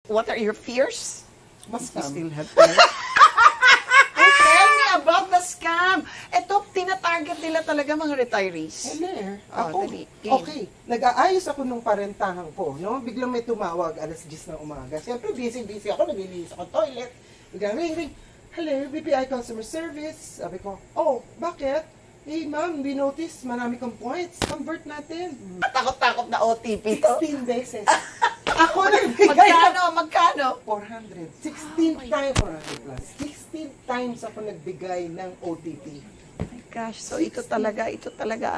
What are your fears? Mas You still have fears? Tell me about the scam. Ito, tina-target nila talaga mga retirees. Ako, okay, nag-aayos ako nung parentahan ko, no? Biglang may tumawag, alas 10 ng umaga. Siyempre, busy ako, naglilinis ako toilet. Biglang ring. Hello, BPI Customer Service. Sabi ko, oh, bakit? Eh, ma'am, we notice marami kang points. Convert natin. Takot-takot na OTP to. 16 beses. Ako nagbigay. Magkano? 400. 16 times, 400 plus. 16 times ako nagbigay ng OTP. Oh my gosh, so ito talaga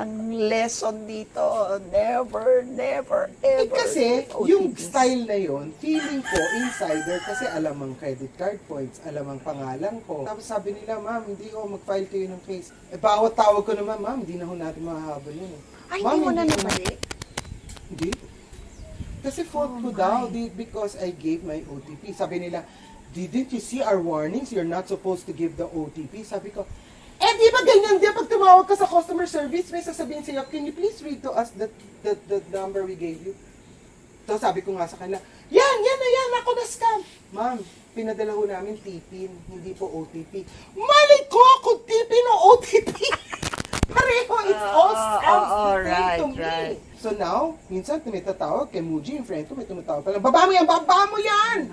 ang lesson dito. Never, ever. Kasi, yung style na yon, feeling ko, insider, kasi alam ang credit card points, alam ang pangalan ko. Tapos sabi nila, ma'am, hindi ko mag-file kayo ng case. Bawat tawag ko naman, ma'am, hindi na ho natin makahabol yun. Ay, hindi mo na nabalik? Hindi. Kasi fault ko daw, because I gave my OTP. Sabi nila, didn't you see our warnings? You're not supposed to give the OTP. Sabi ko, di ba ganyan? Di pag tumawag ka sa customer service, may sasabihin sa'yo, can you please read to us the number we gave you? So sabi ko nga sa kanila, yan, ako na scam. Ma'am, pinadala ho namin tipin, hindi po OTP. Mali ko ako tipin o OTP. Pareho, it's all scams to me. So now, minsan tumitatawag kay Muji, yung friend ko, may tumatawag pa lang, baba mo yan!